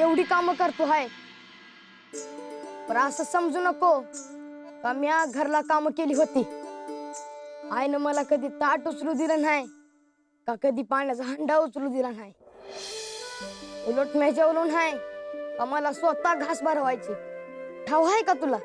एवढी कामं करतो हाय, पण असं समजू नको का म्या घरला कामं केली होती. आईनं मला कधी ताट उचलू दिलं नाही का कधी पाण्याचा हंडा उचलू दिला नाही. उलट मी जेवलो नाही का मला स्वतः घास भरवायची. ठाव आहे का तुला?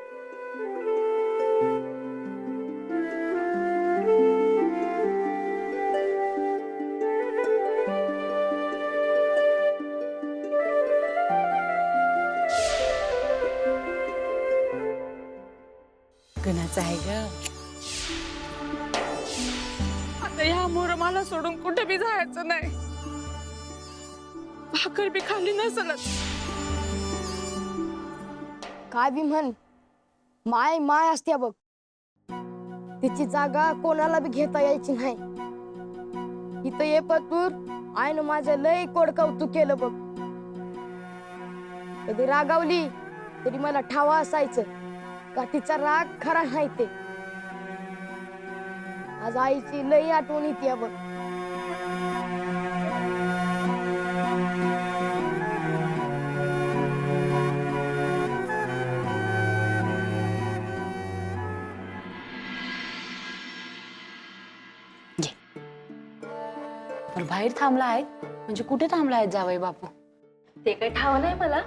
गणाचं आहे ग. आता ह्यामुळे मला सोडून कुठे बी जायचं नाही. भाकर बी खाली नसलच. काय बी म्हण, माय माय असते बघ. तिची जागा कोणाला बी घेता यायची नाही. इथं ये पतूर, आईनं माझं लय कोड कौतुक केलं बघ. कधी रागावली तरी मला ठावा असायचं का तिचा राग खरा नाही ते. आज आईची लई आठवण येते बघ. पण बाहेर थांबला आहे म्हणजे कुठे थांबला आहे जावई बापू? ते काही ठाव नाही मला,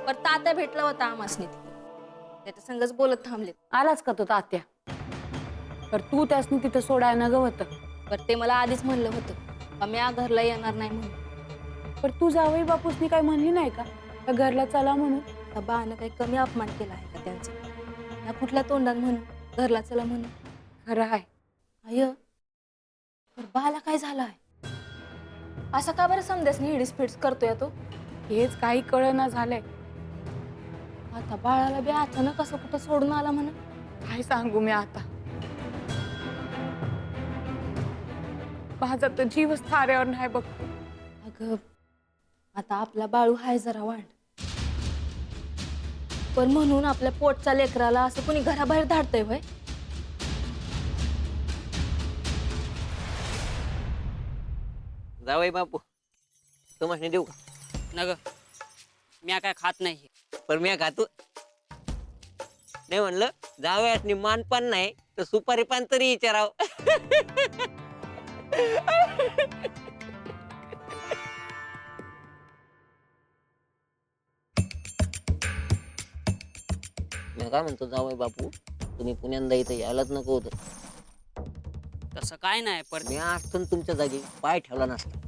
पण तात्या भेटला होता आमासनी तिथे. त्याच्या संगच बोलत थांबले. आलाच का तो तात्या? तर तू त्यासनी तिथं सोडायला नग होतं. पण ते मला आधीच म्हणलं होतं का मी घरला येणार नाही म्हणून. पण तू जावई बापूसनी काही म्हणली नाही का त्या घरला चला म्हणून? त्या बानं काही कमी अपमान केला आहे का त्यांचा? या कुठल्या तोंडात म्हणून घरला चला म्हणून? खरं आहे. अय पण बाला काय झालं आहे? असं का बरं समजासनी हिडीस फिडीस करतोय तो? हेच काही कळना झालंय. आता बाळाला बी अचानक कसं कुठं सोडून आला म्हणून. काय सांगू मी आता. माझा तर जीवच थाऱ्यावर नाही बघ. अगं आता आपला बाळू हाय जरा वाढ, पण म्हणून आपल्या पोटच्या लेकराला असं कोणी घराबाहेर धाडतंय व्हय? जावई बापू तुम्हाला देऊ का? नग मी काय खात नाही. पण मी खातो. नाही म्हणलं जावयासनी मान पण नाही तर सुपारी पान तरी विचाराव. मी काय म्हणतो जावई बापू, तुम्ही पुण्यांदा इथं यायलाच नको होतं. तसं काय नाही, पण मी असतो ना तुमच्या जागी पाय ठेवला नसता.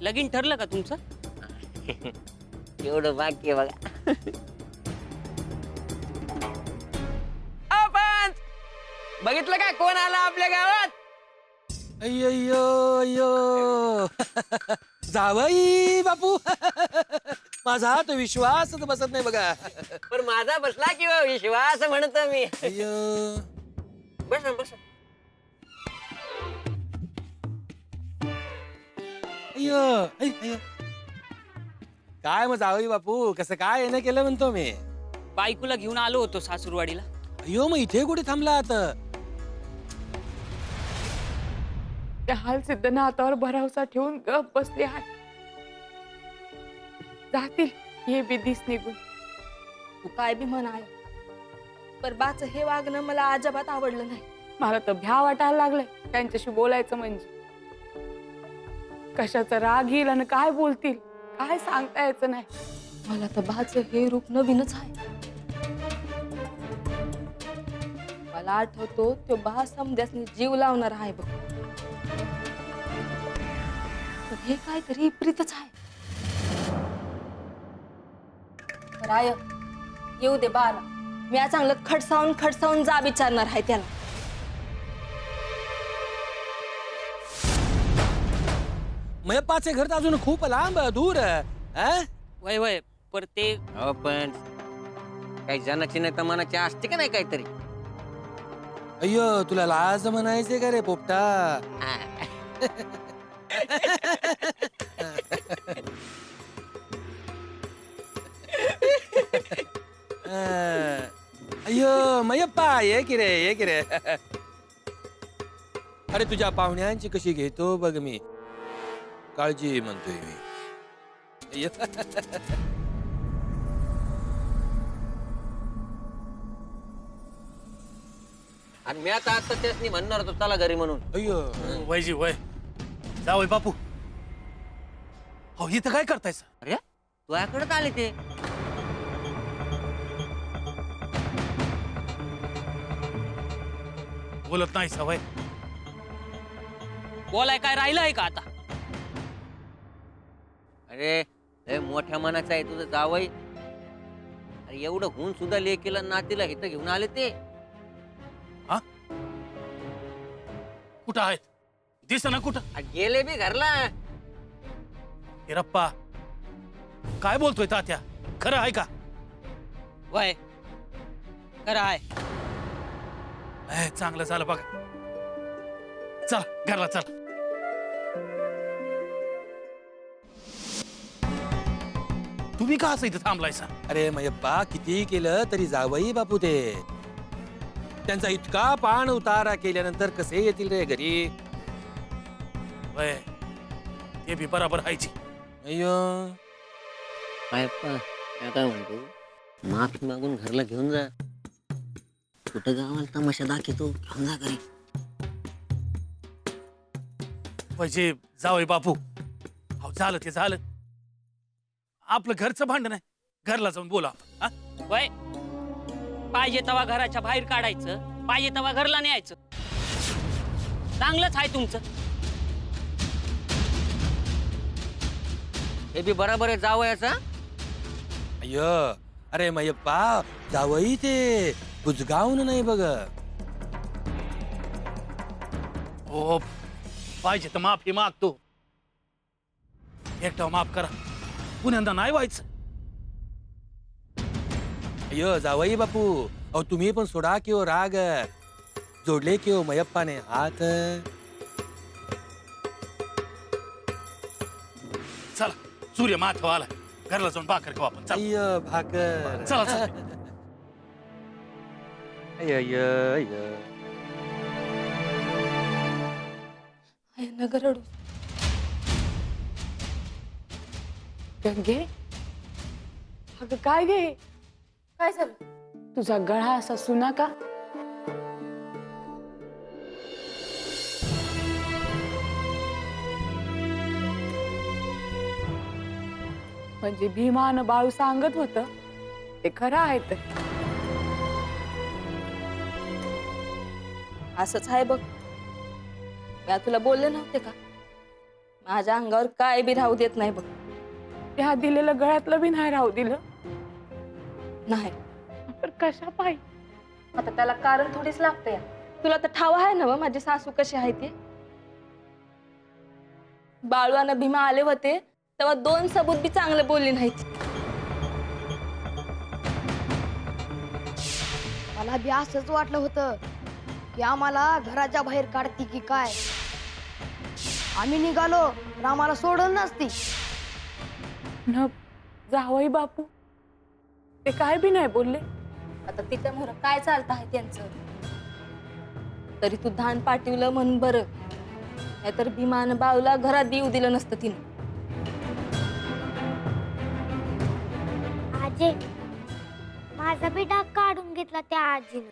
लगीन ठरलं का तुमचं? एवढं बाकी आहे बघा. बघितलं का कोण आला आपल्या गावात? अय्यो अय्यो जावई बापू. माझा तो विश्वासच बसत नाही बघा. पण माझा बसला किंवा विश्वास म्हणतो मी. अय्यो बस ना बस. अय्यो अय्यो. काय मग जावई बापू, कसं काय येणं केलं म्हणतो मी? बायकोला घेऊन आलो होतो सासूरवाडीला. अय्यो मग इथे कुठे थांबला आता? त्या हाल सिद्ध नातावर भरावसा ठेवून गप बसले आहे. जातील हे बी दिस निघून. तू काय बी म्हण आहे, पर बाचं हे वागणं मला अजिबात आवडलं नाही. मला तर भ्या वाटायला लागलंय त्यांच्याशी बोलायचं म्हणजे. कशाचा राग येईल आणि काय बोलतील काय सांगता यायचं नाही. मला तर बाचं हे रूप नवीनच आहे. मला आठवतो तो बा समजासनी जीव लावणार आहे बघ. पण हे काहीतरी विपरीतच आहे. राय येऊ दे बाला, मी आज चांगलं खडसावून खडसावून जा विचारणार आहे त्याला. मयप्पाचे घर तर अजून खूप लांब दूर. वय वय पर ते हो पण काही जनाची नाही तर मनाची असते का नाही काहीतरी. अय्यो तुला लाज म्हणायचे का रे पोपटा? अय्यो मयप्पा ये की रे. अरे तुझ्या पाहुण्यांची कशी घेतो बघ मी. काळजी म्हणतोय मी. अय्यो. आणि मी आता त्याच म्हणणार होतो चला घरी म्हणून. अय्यो. वयजी वय जावय बापू. हो इथं काय करतायस? अरे तुझ्याकडेच आले ते. बोलत नाही सवय. बोलाय काय राहिलं आहे का आता? अरे लय मोठ्या मनाचं आहे तुझं जावई. अरे एवढं होऊन सुद्धा लेकीला नातीला इथं घेऊन आले ते. कुठं आहेत? दिस ना कुठं? अरे गेले बी घरला. हिरप्पा काय बोलतोय तात्या? खरं आहे का? वय खरं आहे. चांगलं झालं बघा. चला घरला चला. तुम्ही का असं इथं थांबलायसा? अरे मयप्पा किती केलं तरी जावई बापू ते. त्यांचा इतका पाण उतारा केल्यानंतर कसे येतील रे घरी? वय ते बी बराबर हायची. अय्यो. काय काय म्हणतो माफी मागून घरला घेऊन जा. कुठं गावाला तमाशा दाखवतो घेऊन जा घरी. म्हणजे जावय बापू. अहो झालं ते झालं. आपलं घरचं भांडण आहे. घरला जाऊन बोला आपण, हा? वय पाहिजे तेव्हा घराच्या बाहेर काढायचं, पाहिजे तेव्हा घरला न्यायचं. चांगलंच आहे तुमचं. हे बी बरोबर आहे जावयाचा. अय्यो. अरे मयप्पा जावई ते बुजगावून नाही बघ. हो पाहिजे तर माफी मागतो. एकटा माफ करा. पुण्यांदा नाही व्हायचं. अय्यो जावई बापू. अहो तुम्ही पण सोडा की हो राग. जोडले की हो मयप्पाने हात. चला सूर्य माथव आला. घरला जाऊन भाकर खाऊ आपण. चला अय्यो भाकर. चला चला. अय्यो अय्यो. नगर रडू. गंगे अगं काय गे? काय झालं? तुझा गळा असा सुना का? म्हणजे भीमान बाळू सांगत होत ते खरं आहे तर. असंच आहे बघ. मी तुला बोलले नव्हते का? माझ्या अंगावर काय बी राहू देत नाही बघ. त्या दिलेलं गळ्यातलं बी नाही राहू दिलं. नाही तर कशा पायी? आता त्याला कारण थोडीच लागतंय. तुला तर ठाव आहे ना माझी सासू कशी आहे ते. बाळू आणि भीमा आले होते तेव्हा 2 सबूत बी चांगले बोलली नाहीत. मला बी असंच वाटलं होतं की आम्हाला घराच्या बाहेर काढती की काय. आम्ही निघालो तर आम्हाला सोडलं नसती. न जावई बापू ते काय बी नाही बोलले. आता तिच्यामुळे काय चालत आहे त्यांचं. तरी तू धान पाठवलं म्हणून बरं. नाहीतर भीमान बाळूला घरात बी येऊ दिलं नसतं तिने. आजे माझा बी डाग काढून घेतला त्या आजीनं.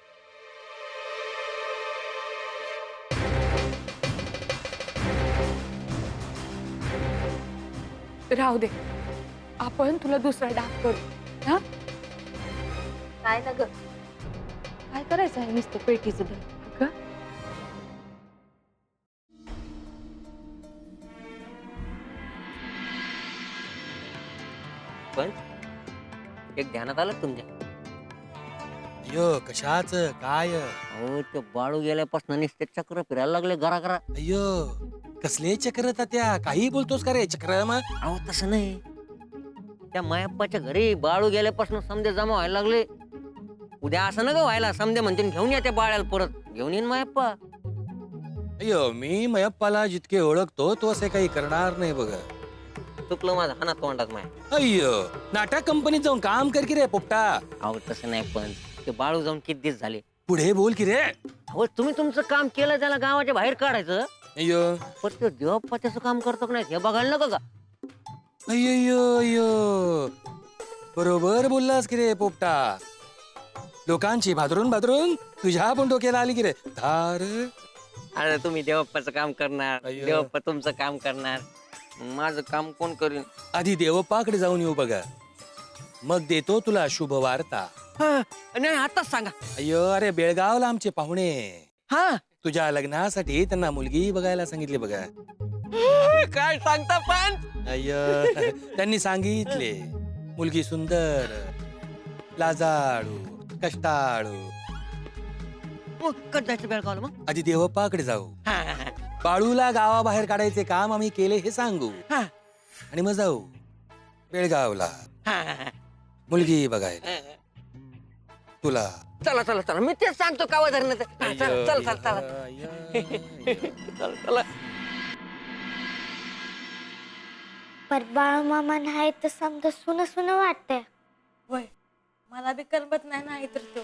राहू दे, आपण तुला दुसरा डाग करू. हा काय ना ग? काय करायचं आहे नुसतं पेटीचं धन? ग? पण एक ध्यानात आलं तुमच्या? अय्यो कशाच काय? अहो ते बाळू गेल्यापासून नुसते चक्र फिरायला लागले घरा. अय्यो कसले चक्र तात्या? काही बोलतोस का रे चक्र? मग अहो तसं नाही. त्या मायप्पाच्या घरी बाळू गेल्यापासून समजे जमा व्हायला लागले. उद्या असं नका व्हायला. समजे म्हणते घेऊन या त्या बाळ्याला परत. घेऊन येईन मायप्पा. अय्यो मी मयप्पाला जितके ओळखतो तो असे काही करणार नाही बघ. चुकलं माझं हाना तोंडात माय. अय्यो नाटक कंपनीत जाऊन काम कर की रे पोपटा. अहो तसं नाही. पण ते बाळू जाऊन किती दिवस झाले. पुढे बोल की रे. अहो तुम्ही तुमचं काम केलं त्याला गावाच्या बाहेर काढायचं. अय्यो पण ते देवप्पा त्याचं काम करतो का नाही हे बघायला नको का? अय्यो अय्यो बरोबर बोललास की रे पोपटा. लोकांची भादरून भादरून तुझ्या पण डोक्याला आली की रे धार. अरे तुम्ही देवप्पाचं काम करणार, अय्यो. देवप्पा तुमचं काम करणार, माझं काम कोण करीन? आधी देवप्पाकडे जाऊन येऊ बघा, मग देतो तुला शुभ वार्ता. नाही आताच सांगा. अय्यो अरे बेळगावला आमचे पाहुणे हा तुझ्या लग्नासाठी त्यांना मुलगी बघायला सांगितली बघा. काय सांगता पण? अय्यो त्यांनी सांगितले मुलगी सुंदर, लाजाळू, कष्टाळू. मग कधी जायचं बेळगावला मग? आधी देवप्पाकडे जाऊ, हा, हा, हा. बाळूला गावाबाहेर काढायचे काम आम्ही केले हे सांगू, हा. आणि मग जाऊ बेळगावला हा, हा, हा. मुलगी बघायला तुला. चला चला चला मी तेच सांगतो कावा धरण्याचं. हा, चला चला चला चला चला चला. पर बाळूमामा नाही तर समजा सुन सुन वाटतंय. वय मला बी करमत नाही ना तर तो.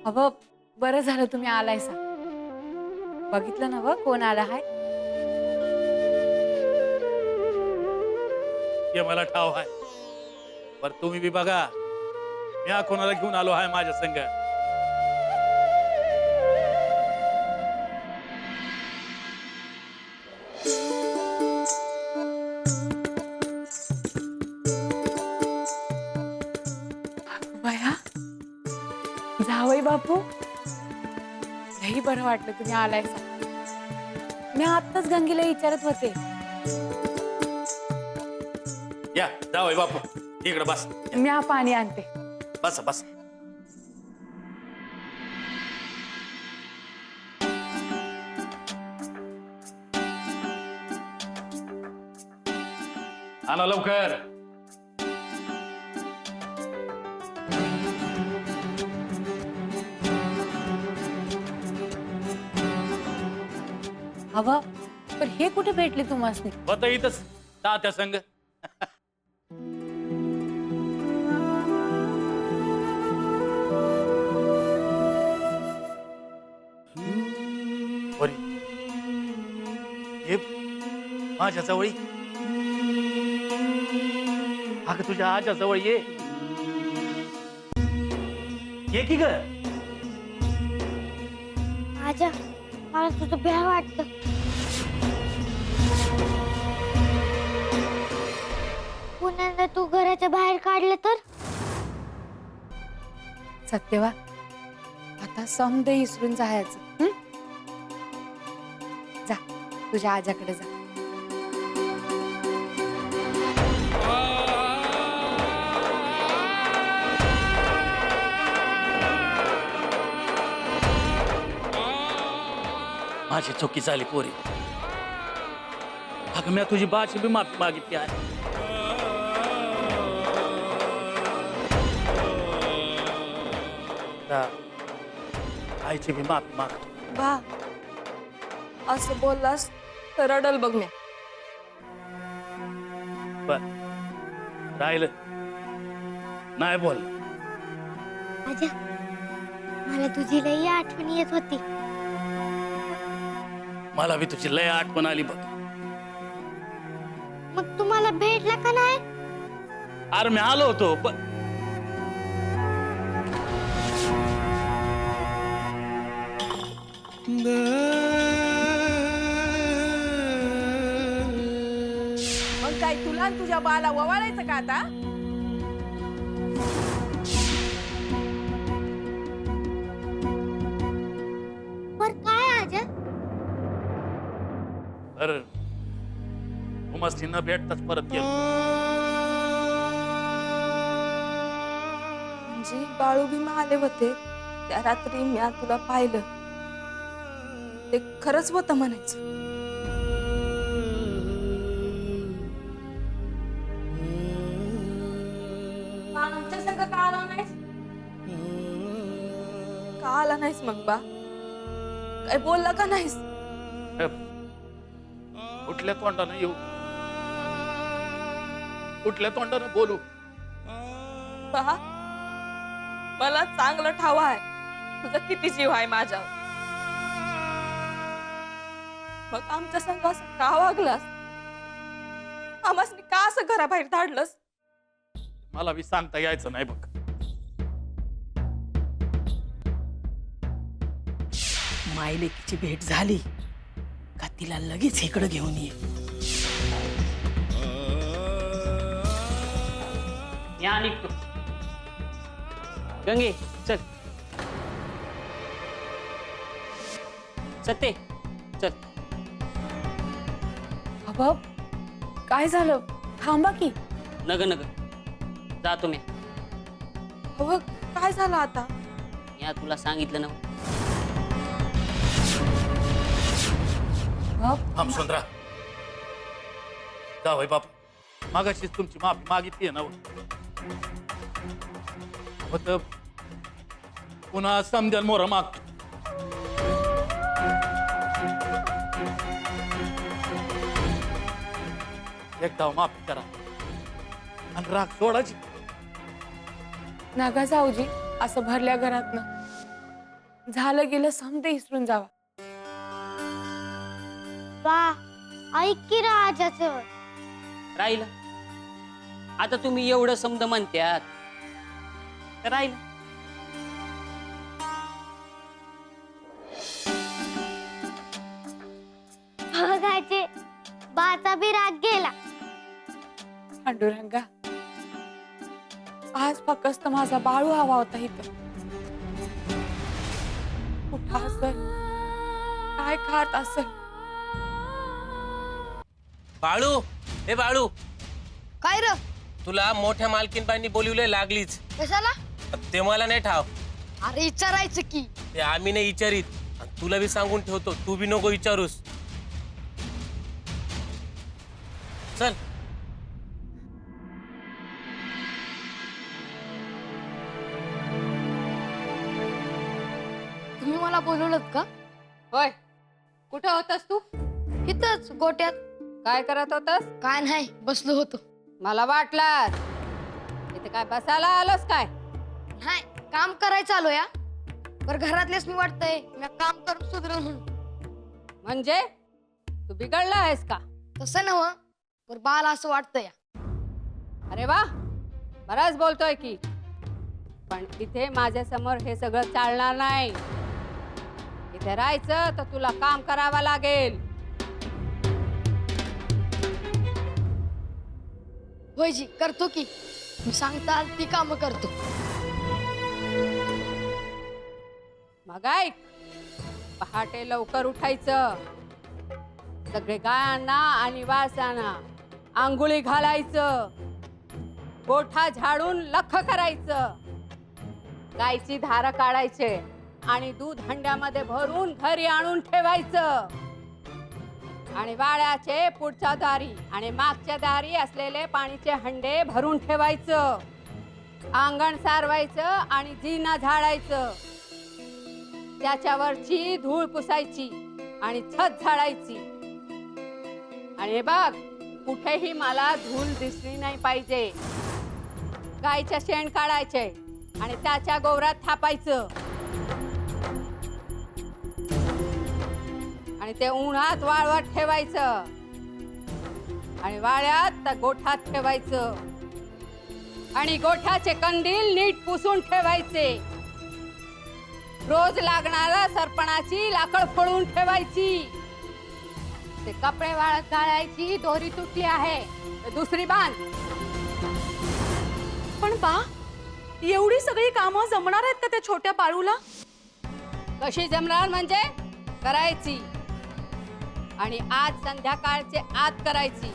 अहो बरं झालं तुम्ही आलायसा. बघितलं ना व कोण आला हाय. हे मला ठाव आहे. पर तुम्ही बी बघा मी कोणाला घेऊन आलो आहे माझ्या संग. बया जावई बापू लई बरं वाटलं तुम्ही आलायसा. मी आत्ताच गंगीला विचारत होते. या जावई बापू इकडे बस. मी हा पाणी आणते. बस बस. आणा लवकर. हवं पण हे कुठे भेटले तुम्हाला. होत इथंच तात्या संग. बरी ये माझ्या जवळ ये. अगं तुझ्या आजा जवळ ये. ये की ग. आजा मला तुझं भ्या वाटतं. पुन्हा तू घराच्या बाहेर काढलं तर. सत्यवा आता समज इसरून जायचं. हं? जा तुझ्या आजाकडे जा. माझी चुकी झाली पोरी. अगं मी तुझी बाची बी माफी मागितली आहे. आईची बी माफी मागतो. बा असं बोललास तर रडल बघ म्या. बर राहिलं नाही बोल. आजा मला तुझी लई आठवण येत होती. मला बी तुझी लय आठवण आली बघ. मग तुम्हाला भेटला का नाही. अरे मी आलो होतो मग काय तुला आणि तुझ्या बाला ववाळायचं का आता. पर काय आजा. अरे उमस्ती न भेटताच परत गेलो. म्हणजे बाळू भीमा आले होते त्या रात्री म्या तुला पाहिलं. ते खरंच होतं म्हणायचं. आमच्या संग का आला नाहीस. का आला नाहीस मग बा. काय बोलला का नाहीस. कुठल्या तोंडानं येऊ कुठल्या तोंडानं बोलू. बा मला चांगलं ठाव आहे तुझा किती जीव आहे माझ्यावर. मग आमच्या संग असं का वागलास? आम्हाला का असं घराबाहेर धाडलंस? मला बी सांगता यायचं नाही बघ. मायलेकीची भेट झाली का तिला लगेच इकडे घेऊन ये. या निघतो. गंगे चल. सत्ते चल. बाबा काय झालं? थांबा की. नग नग जा तुम्ही. हो काय झालं आता? या तुला सांगितलं ना. थांब सुंदरा. जावई बापू मागाशीच तुमची माफी मागितली ना. होत पुन्हा समजन मोर मागतो. एकदा माफी करा आणि राग सोडायची. नका जाऊजी असं भरल्या घरातनं. झालं गेलं समजे विसरून जावा. बा ऐक की राजाचं. राहिलं आता तुम्ही एवढं समज म्हणत्यात तर राहिलं. बघायचे बाचा बी राग गेला. पांडुरंगा आज फक्त माझा बाळू हवा होता इथं. कुठं असेल काय खात असेल. बाळू हे बाळू काय र? तुला मोठ्या मालकीनबाईंनी बोलिवले लागलीच. कशाला? ते मला नाही ठाव. अरे विचारायचं की. ते आम्ही नाही विचारित. आणि तुला बी सांगून ठेवतो तू बी नको विचारूस. चल. तुम्ही मला बोलवलं का? होय कुठं होतास तू? इथंच गोट्यात. काय करत होतास? काय नाही बसलो होतो. मला वाटलं इथे काय बसायला आलोस काय? नाही काम करायचं आलो या. पर घरातलेच मी वाटतंय मी काम करून सुधरल म्हणून. म्हणजे तू बिघडला आहेस का? तसं नव पर बाला असं वाटतं या. अरे वा बराच बोलतोय की. पण इथे माझ्या समोर हे सगळं चालणार नाही. इथे राहायचं तर तुला काम करावं लागेल. होय जी करतो की. मी सांगताल ती काम करतो. मग ऐक पहाटे लवकर उठायचं. सगळे गायांना आणि वासांना आंघोळी घालायचं. गोठा झाडून लख करायचं. गायची धार काढायचे आणि दूध हंड्यामध्ये भरून घरी आणून ठेवायचं. आणि वाड्याचे पुढच्या दारी आणि मागच्या दारी असलेले पाणीचे हंडे भरून ठेवायचं. अंगण सारवायचं आणि जिना झाडायचं. त्याच्यावरची धूळ पुसायची आणि छत झाडायची. आणि हे बघ कुठेही मला धूळ दिसली नाही पाहिजे. गायच्या शेण काढायचे आणि त्याच्या गोवरात थापायचं. आणि ते उन्हात वाळवत ठेवायचं. आणि वाळ्यात त्या गोठ्यात ठेवायचं. आणि गोठ्याचे कंदील नीट पुसून ठेवायचे. रोज लागणारा सरपणाची लाकड फोडून ठेवायची. ते कपडे वाळत घालायची. दोरी तुटली आहे तर दुसरी बांध. पण बा एवढी सगळी कामं जमणार आहेत का त्या छोट्या बाळूला? कशी जमणार म्हणजे करायची. आणि आज संध्याकाळचे आत करायची.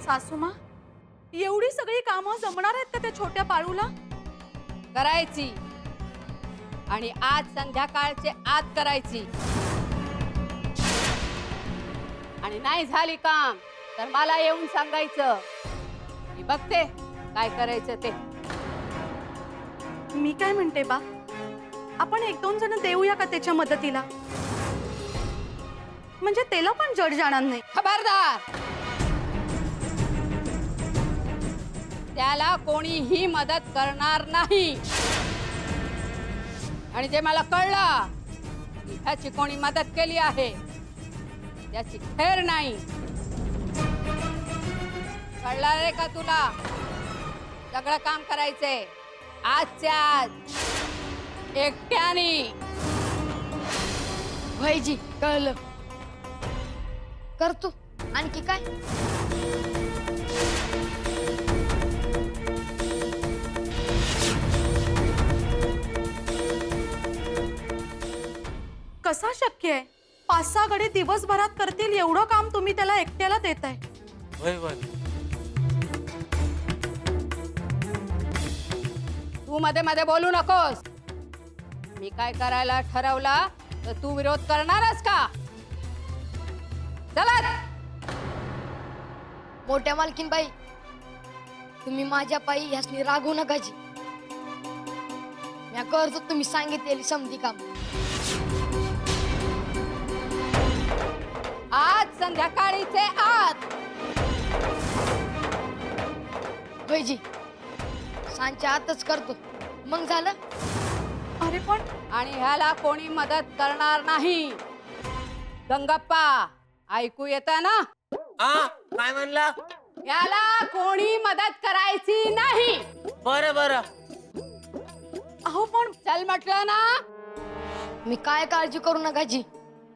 सासूमा एवढी सगळी कामं जमणार आहेत का त्या छोट्या बाळूला? करायची. आणि आज संध्याकाळचे आत करायची. आणि नाही झाली काम तर मला येऊन सांगायचं. मी बघते काय करायचं ते. मी काय म्हणते बा आपण 1-2 जण देऊया का त्याच्या मदतीला? म्हणजे त्याला पण जड जाणार नाही. खबरदार त्याला कोणीही मदत करणार नाही. आणि जे मला कळलं की ह्याची कोणी मदत केली आहे त्याची खैर नाही. कळलं रे का तुला? सगळं काम करायचंय आजच्या आज एकट्याने. भाईजी कळलं. करतो आणखी काय? कसा शक्य आहे? 5-6 गडे दिवसभरात करतील एवढं काम तुम्ही त्याला एकट्याला देताय. वय वय तू मध्ये मध्ये बोलू नकोस. मी काय करायला ठरवला तर तू विरोध करणारच का? चला. मोठ्या मालकीन बाई, तुम्ही माझ्या पायी ह्यासनी रागवू नका जी. मी करतो तुम्ही सांगितलेली समधी काम. आज संध्याकाळीचे आत. भाईजी सांच्या आतच करतो, मग झालं. अरे पण आणि ह्याला कोणी मदत करणार नाही. गंगप्पा ऐकू येतं ना? हा काय म्हणला? याला कोणी मदत करायची नाही. बरं बरं. अहो पण चल म्हटलं ना. मी काय काळजी करू नका जी,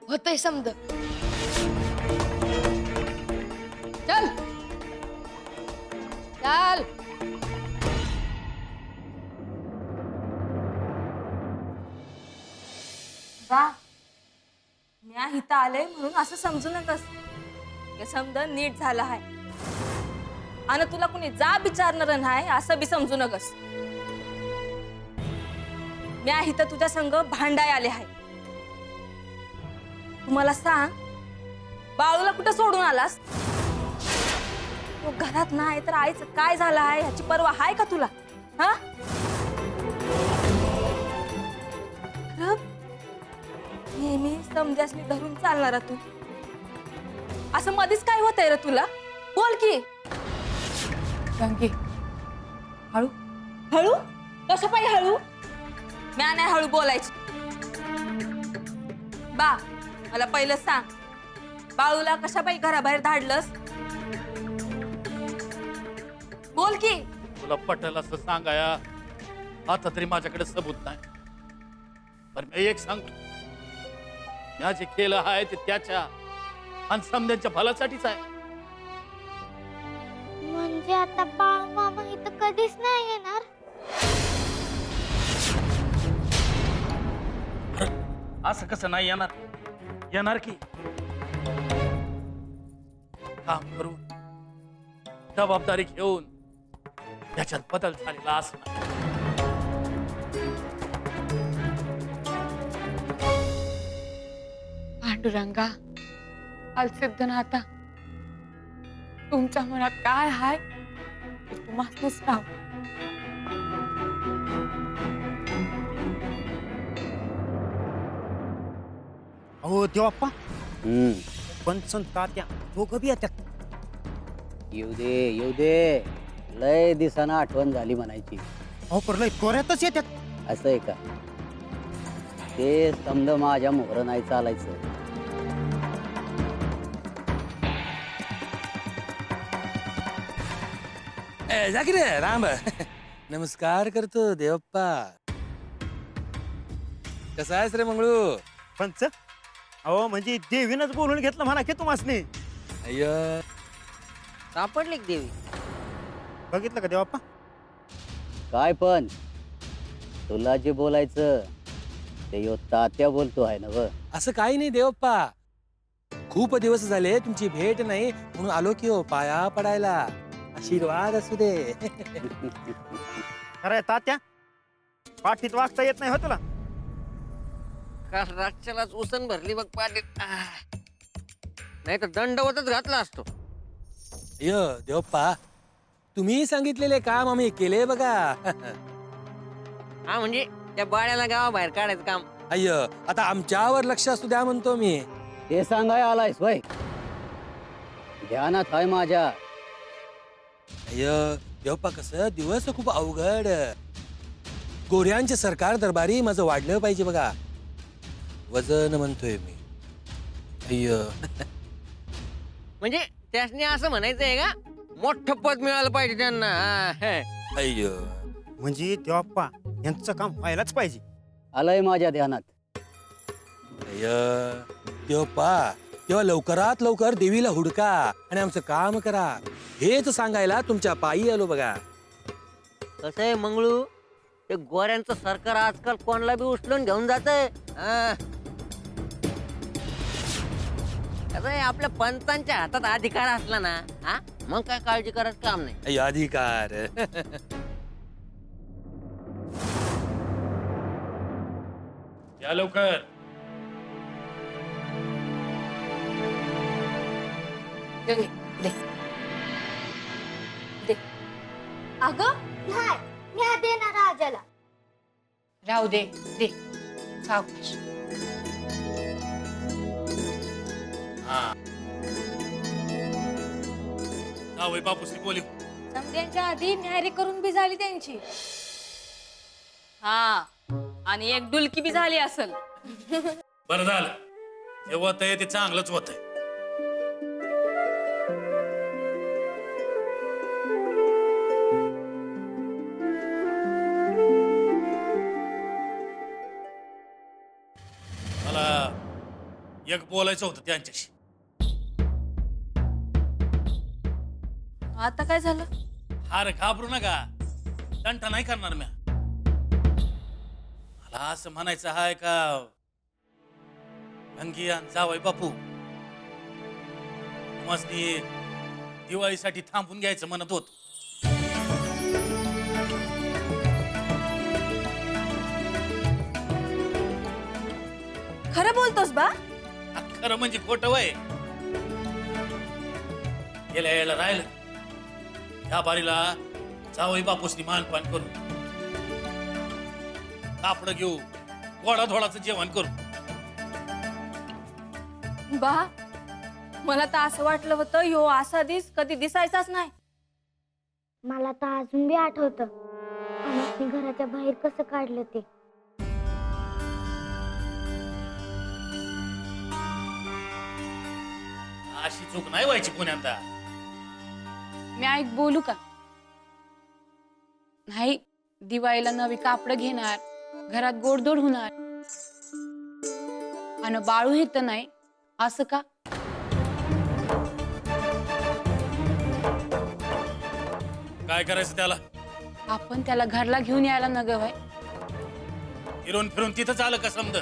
होतंय समद. चल चल. बा मी इथं आले म्हणून असं समजू नकस. हे समज नीट झालं आहे आणि तुला कुणी जा विचारणार नाही असं बी समजू नकस. मी इथं तुझ्या संग भांडाय आले आहे. तू मला सांग, बाळूला कुठं सोडून आलास? तो घरात नाही तर आईचं काय झालं आहे ह्याची पर्वा आहे का तुला? हा नेहमी समजासनी धरून चालणारा तू असं मध्येच काय होतंय रे तुला? बोल की. गंगे, हळू हळू कसं पाहिजे हळू? म्या नाही हळू बोलायची. बा मला पहिलं सांग, बाळूला कशा पाहिजे घराबाहेर धाडलंस? बोल की. तुला पटेल असं सांगाया आता तरी माझ्याकडे सबूत नाही. पण मी एक सांगतो, मी जे केलं आहे ते त्याच्या आणि समद्यांच्या भल्यासाठीच आहे. म्हणजे आता बाळ मामा इथं कधीच नाही येणार? असं कसं नाही येणार? येणार की. काम करून जबाबदारी घेऊन त्याच्यात बदल झालेला असणार. पांडुरंगा, अलसिद्धनाथा, तुमच्या मनात काय हाय ते तुम्हासनीच ठाऊक. हो देवाप्पा, पंचन तात्या दोघं बी येतात. येऊ दे लय दिसाना आठवण झाली म्हणायची. अहो पर लय त्वऱ्यातच येतात. असं आहे का? ते समज माझ्या मोहर नाही चालायचं. जा की रे राम. नमस्कार करतो देवप्पा. कसा आहेस रे मंगळू? पंच अहो म्हणजे देवीनच बोलून घेतलं म्हणा की तुम्हासनी. अय्य सापडली की देवी? बघितलं का देवाप्पा? काय पण तुला जे बोलायचं ते यो तात्या बोलतो आहे ना व. असं काही नाही देवप्पा. खूप दिवस झाले तुमची भेट नाही म्हणून आलो की हो पाया पडायला. आशीर्वाद असू दे. अरे तात्या, पाठीत वागता येत नाही हो तुला? काल रातच्यालाच उसण भरली बघ पाटीत. नाही तर दंडवतच घातला असतो. अय्य देवप्पा, तुम्ही सांगितलेले काम आम्ही केले बघा. हा म्हणजे त्या बाळ्याला गावाबाहेर काढायचं काम. अय्य आता आमच्यावर लक्ष असू द्या म्हणतो मी. ते सांगाय आलायस वय? ध्यानात आहे माझ्या. अय्य देवप्पा कसं दिवस खूप अवघड. गोऱ्यांचे सरकार दरबारी माझं वाढलं पाहिजे बघा. वजन म्हणतोय मी. अय्य. म्हणजे त्यासनी असं म्हणायचंय का मोठं पद मिळालं पाहिजे त्यांना. अय्य. म्हणजे देवप्पा यांचं काम व्हायलाच पाहिजे. आलंय माझ्या ध्यानात. अय्य. देवप्पा तेव्हा लवकरात लवकर देवीला हुडका आणि आमचं काम करा हेच सांगायला तुमच्या पायी आलो बघा. कसं आहे मंगळू, ते गोऱ्यांचं सरकार आजकाल कोणाला बी उचलून घेऊन जातंय. कसं आहे, आपल्या पंचांच्या हातात अधिकार असला ना, मग काय काळजी करायचं काम नाही. अय्य, अधिकार. या लवकर. गंगे, दे. दे. अगं नाही मी देणार राजाला. राहू दे. दे. सावकाश. जावई बापूसनी बोली. समध्यांच्या आधी न्यारी करून बी झाली त्यांची. हा आणि एक डुलकी बी झाली असल. बरं झालं, जे होतंय ते चांगलंच होतंय. मला एक बोलायचं होतं त्यांच्याशी. आता काय झालं? अरे घाबरू नका, तंटा नाही करणार मी. मला असं म्हणायचं आहे का गंगी आणि जावई बापू मस्ती दिवाळीसाठी थांबून घ्यायचं म्हणत होत. खरं बोलतोस बा? खरं म्हणजे खोटं वय. गेल्या यायला राहिलं, या बारीला जावई बापूसनी मानपान करू, कापड घेऊ, गोडा धोडाचं जेवण करू. बा मला तर असं वाटलं होतं ह्यो असा दिस कधी दिसायचाच नाही. मला तर अजून बी आठवतं आम्ही घराच्या बाहेर कसं काढलं ते. अशी चूक नाही व्हायची पुण्यांदा. मी ऐक बोलू का? नाही, दिवाळीला नवी कापड घेणार, घरात गोडधोड होणार आणि बाळू हे तर नाही असं का? काय करायचं त्याला? आपण त्याला घरला घेऊन यायला न ग व्हय? फिरून फिरून तिथंच आलं का समज.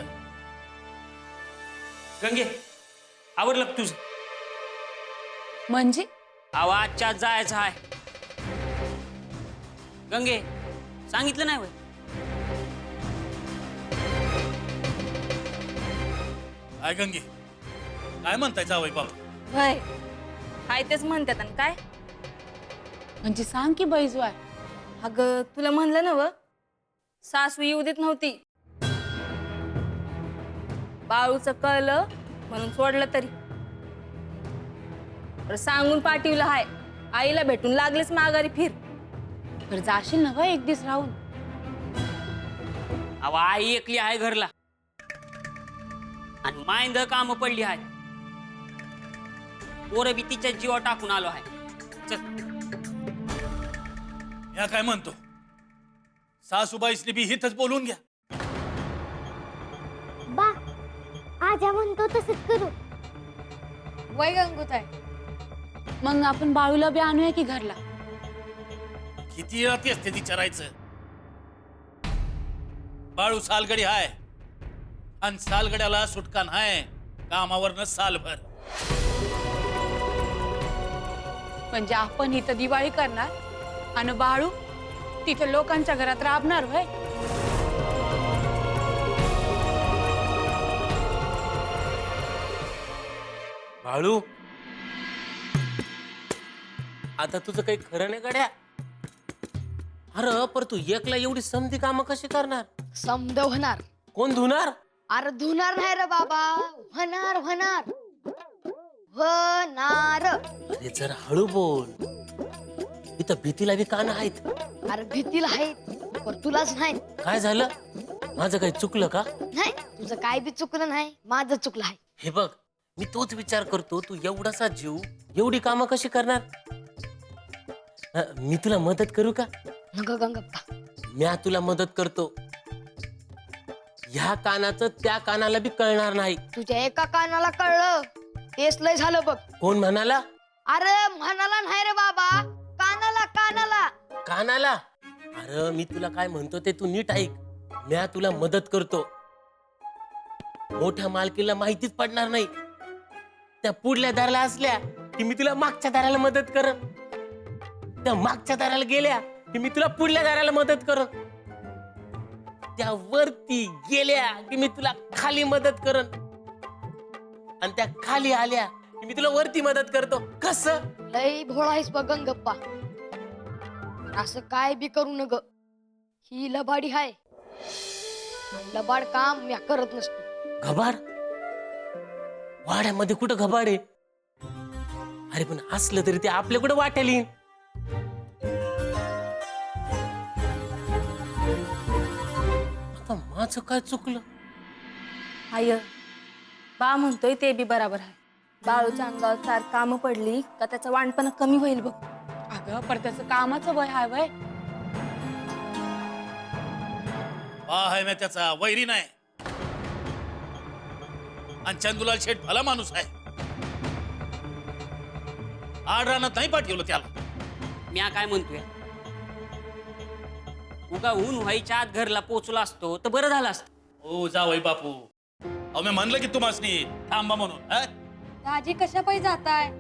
गंगे, आवडलं का तुझं? म्हणजे आवाजच्या जायचं आहे. गंगे, सांगितलं नाही वय? काय गंगे, काय म्हणताय जावई बापू? भय काय तेच म्हणतात. आणि काय म्हणजे सांग की बैजवार. अगं तुला म्हणलं ना व, सासू येऊ देत नव्हती. बाळूचं कळलं म्हणून सोडलं तरी. सांगून पाठवलं हाय, आईला भेटून लागलेच माघारी फिर. तर जाशील ना ग एक दिवस राहून. अहो, आई एकली आहे घरला आणि मायंद काम पडली आहे. पोरं बी तिच्या जीवा टाकून आलो आहे. चल. या काय म्हणतो, सासूबाईसनी बी हिथच बोलून घ्या. बा आजा म्हणतो तसंच करू. वय गंगूताई, मग आपण बाळूला बी आणूया की घरला. किती राती असते विचारायचं. बाळू सालगडी हाय आणि सालगड्याला सुटका नाय, कामावरनं सालभर. म्हणजे आपण इथं दिवाळी करणार आणि बाळू तिथे लोकांच्या घरात राबणार व्हय? बाळू, आता तुझं काही खरं नाही गड्या. अरे पर तू एकला एवढी समधी कामं कशी करणार? समद होणार. कोण धुणार? अरे धुणार नाही रे बाबा, होणार होणार होणार. अरे जरा हळू बोल. इथं भीतीला बी कान आहेत. अरे भीतीला आहे पण तुलाच नाही. काय झालं? माझं काही चुकलं का? नाही तुझं काय बी चुकलं नाही, माझं चुकलं आहे. हे बघ, मी तोच विचार करतो, तू एवढासा जीव एवढी कामं कशी करणार? मी तुला मदत करू का? नग गंगप्पा. म्या तुला मदत करतो. ह्या कानाचं त्या कानाला बी कळणार नाही. तुझ्या एका कानाला कळलं तेच लय झालं बघ. कोण म्हणाला? अरे म्हणाला नाही रे बाबा, कानाला कानाला. कानाला? अरे मी तुला काय म्हणतो ते तू नीट ऐक. म्या तुला मदत करतो. मोठ्या मालकीला माहितीच पडणार नाही. त्या पुढल्या दाराला असल्या की मी तुला मागच्या दाराला मदत करन. त्या मागच्या दाराला गेल्या की मी तुला पुढल्या दाराला मदत करन. त्या वरती गेल्या की मी तुला खाली मदत करन. आणि त्या खाली आल्या की मी तुला वरती मदत करतो. कसं? लय भोळा आहेस बघ गंगप्पा. असं काय बी करू नग. ही लबाडी हाय. लबाड काम मी करत नसतो. घबाड? वाड्यामध्ये कुठं घबाड आहे? अरे पण असलं तरी ते आपल्या कुठं वाटेल येईन. आता माझं काय चुकलं? आय बा म्हणतोय ते बी बरोबर आहे. बाळूच्या अंगावर चार कामं पडली का त्याचा वाणपणा कमी होईल बघ. अगं पण त्याचं कामाचं वय आहे वय. आहे मी त्याचा वैरी नाही. आणि चंदुलाल शेठ भला माणूस आहे. आड रानात नाही पाठवलं त्याला. म्या काय म्हणतोय, उगा ऊन व्हायच्या आत घरला पोचला असतो तर बरं झालं असतं. ओ जावई बापू, अहो मी म्हणलं की तुम्हासनी थांबा म्हणून. दाजी कशा पायी जाताय?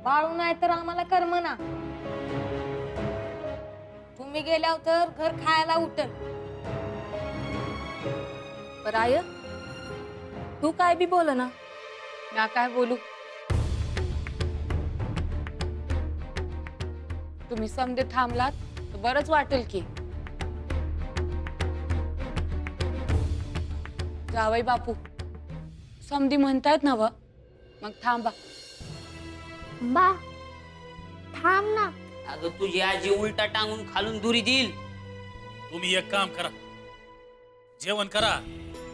बाळू नाही तर आम्हाला करमना. तुम्ही गेल्यावर तर घर खायला उठल. बरं आय तू काय बी बोल ना. म्या काय बोलू? तुम्ही समजे थांबलात तर बरंच वाटेल की. जावई बापू समधी म्हणतायत ना व, मग थांबा. बा थांब ना. अगं तुझी आजी उलटा टांगून खालून दुरी देईल. तुम्ही एक काम करा, जेवण करा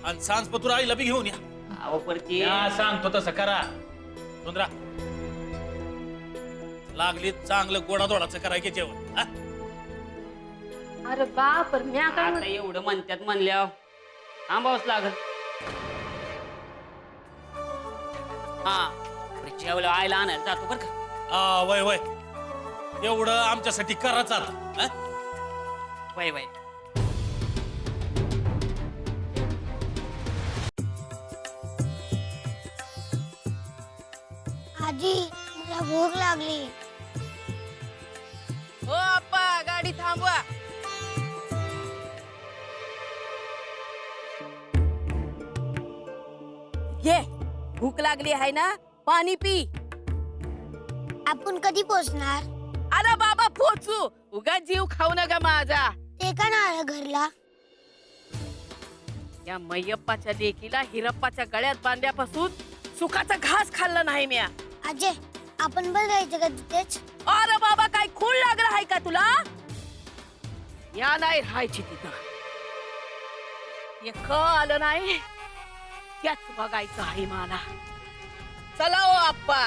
आणि सांज पतूर आईला बी घेऊन या. अहो परती सांगतो तसं करा. सुंदरा लागली चांगलं गोडाधोडाचं करायचे जेवण. अरे बा पर म्या काय आता एवढं म्हणतात म्हणल्यावर थांबावंच लागल. हा जेवलं आईला आणायला जातो बरं का. वय वय एवढं आमच्यासाठी कराच आता. वय वय. आजी मला भूक लागली. हो आप्पा गाडी थांबवा. ये भूक लागली आहे ना, पाणी पी. आपण कधी पोचणार? अरे बाबा पोचू, उगा जीव खाऊ नका माझा. ते का ना आलं घरला? या मैयप्पाच्या लेकीला हिरप्पाच्या गळ्यात बांधल्यापासून सुखाचा घास खाल्ला नाही म्या. अजय आपण बघायचं का तिथेच? अरे बाबा काय खून लागला आहे का तुला? या नाही राहायची तिथं. एक आलं नाही त्याच बघायचं आहे मला. चला ओ आप्पा.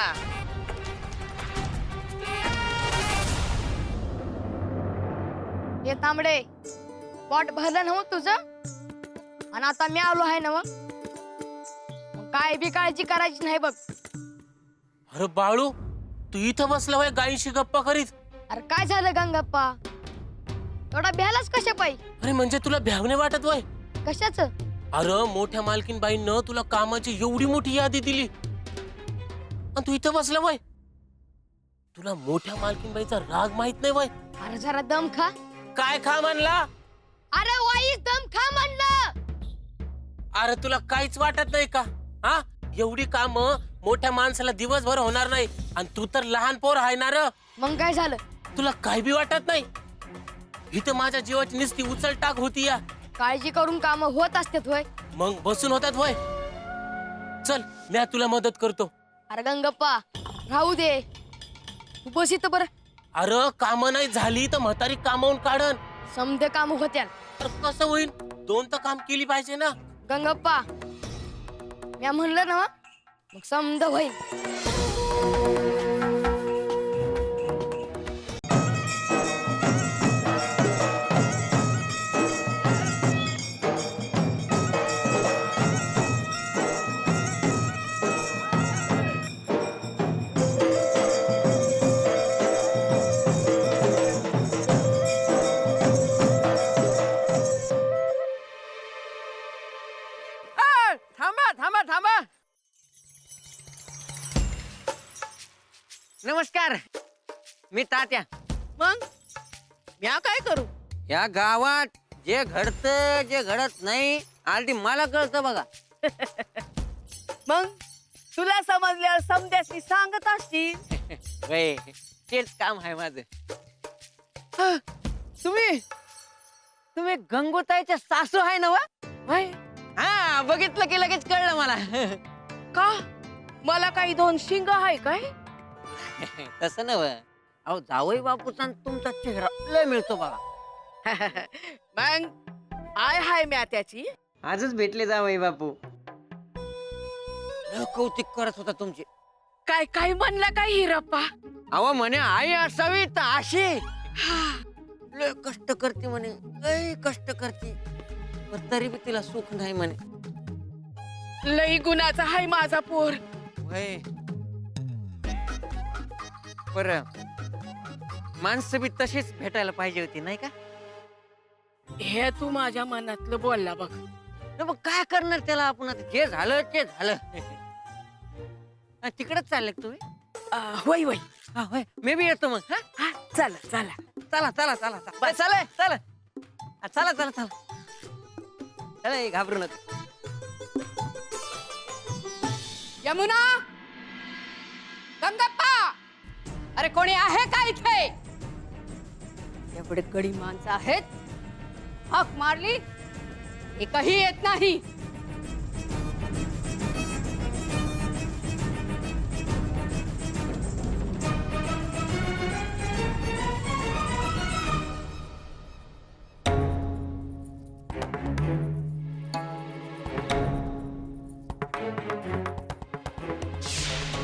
हे तांबडे पोट भरलं नव्ह तुझं? आणि आता मी आलो आहे ना मग काय बी काळजी करायची नाही बघ. अरे बाळू, तू इथं बसला वय गायीशी गप्पा करीत? अरे काय झालं गंगप्पा? थोडा भ्यालाच कशा पायी? अरे म्हणजे तुला भ्यावणे वाटत वय? कशाच? अरे मोठ्या मालकीन बाईंनं तुला कामाची एवढी मोठी यादी दिली आणि तू इथं बसला वय? तुला मोठ्या मालकीन बाईचा राग माहित नाही वय? अरे जरा दम खा. काय खा म्हणला? अरे वाईस दम खा म्हणलं. अरे तुला काहीच वाटत नाही का? हा एवढी काम मोठ्या माणसाला दिवसभर होणार नाही आणि तू तर लहान पोर आहे ना र. मग काय झालं? तुला काही बी वाटत नाही? इथं माझ्या जीवाची नुसती उचल टाक होती या. काळजी करून काम होत असतात होय. मग बसून होतात होय? चल मी तुला मदत करतो. अरे गंगप्पा राहू दे, तू बस इथं बरं. अरे कामं नाही झाली तर म्हातारी कामावून काढन. समजे काम होत्या. तर कसं होईल? 2 तर काम केली पाहिजे ना. गंगप्पा मी म्हणलं ना मग समज होईल. थांबा थांबा थांबा. नमस्कार, मी तात्या. मग म्या काय करू? या गावात जे घडतं जे घडत नाही आधी मला कळतं बघा. मग तुला समजल्यावर समजाशी सांगत असतील. वय, तेच काम आहे माझं. तुम्ही गंगोताईच्या सासू आहे ना वा? हा, बघितलं की लगेच कळलं मला. का मला काही 2 शिंग आहे काय? तसं नव. अहो जावई बापूचा तुमचा चेहरा लय मिळतो बघा. मग आय हाय म्या त्याची. आजच भेटले जावई बापू. लय कौतिक करत होता तुमचे. काय काय म्हणला काय हिरप्पा? अहो म्हणे आई असावी तर अशी. लय कष्ट करते म्हणे, लय कष्ट करते, पण तरी बी तिला सुख नाही म्हणे. लई गुणाचा हाय माझा पोर. वय बर, माणसं बी तशीच भेटायला पाहिजे होती नाही का? हे तू माझ्या मनातलं बोलला बघ. मग काय करणार त्याला आपण आता? जे झालं ते झालं. तिकडेच चालले का तुम्ही? होय होय. हा होय, मी बी येतो मग. हा चला चला चला चला चला चला चला चला चला चला चला चला, घाबरू नका. यमुना, गंगप्पा, अरे कोणी आहे का इथे? एवढे गडी माणसं आहेत, हाक मारली एकही येत नाही.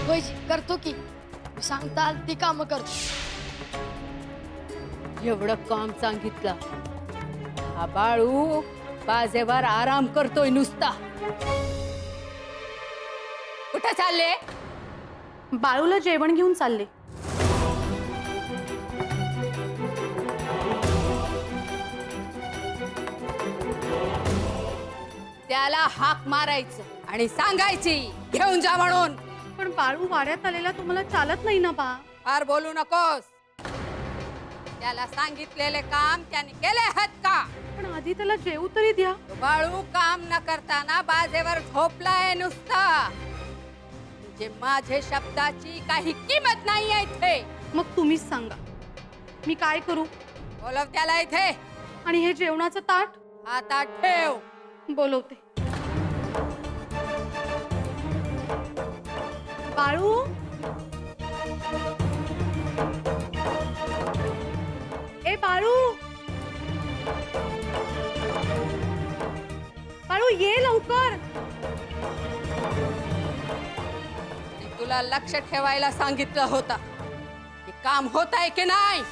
होय करतो की सांगताल ती काम करतो. एवढं काम सांगितलं, हा बाळू बाजेवर आराम करतोय नुसता. कुठे चालले? बाळूला जेवण घेऊन चालले. त्याला हाक मारायचं आणि सांगायची घेऊन जा म्हणून. पण बाळू वाड्यात आलेला तुम्हाला चालत नाही ना बा? फार बोलू नकोस. त्याला सांगितलेले काम त्याने केले आहेत का? पण आधी त्याला जेवू तरी द्या. तो बाळू काम न करताना बाजेवर झोपलाय नुसता. म्हणजे माझे शब्दाची काही किंमत नाहीये इथे. मग तुम्हीच सांगा मी काय करू? बोलव त्याला इथे. आणि हे जेवणाचं ताट? हा ताट ठेव. बोलवते. बाळू, ए बाळू, बाळू ये लवकर. तुला लक्ष ठेवायला सांगितलं होतं की काम होत आहे की नाही.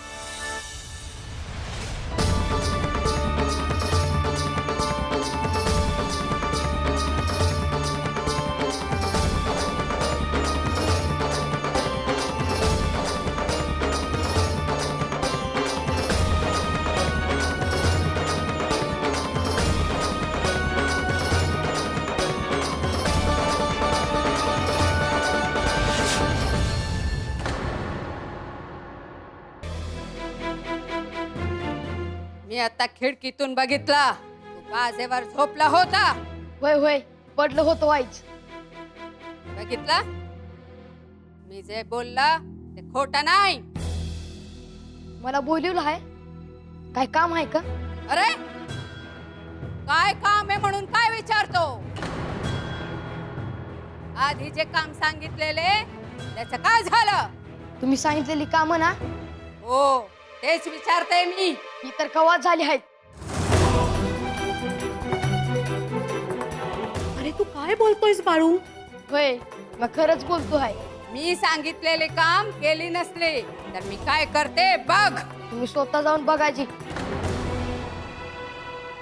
मी आता खिडकीतून बघितला, तू बाजेवर झोपला होता. होय होय पडलं होतं वाईच. बघितला? मी जे बोलला ते खोटं नाही. मला बोलवलं आहे. काय काम आहे का? अरे काय काम आहे म्हणून काय विचारतो? आधी जे काम सांगितलेले त्याचं काय झालं? तुम्ही सांगितलेली कामं ना हो तेच विचारते मी. ही तर कवा झाली आहेत. अरे तू काय बोलतोयस बाळू? होय मग खरंच बोलतो आहे. मी सांगितलेले काम केली नसले तर मी काय करते बघ. तुम्ही स्वतः जाऊन बघायची.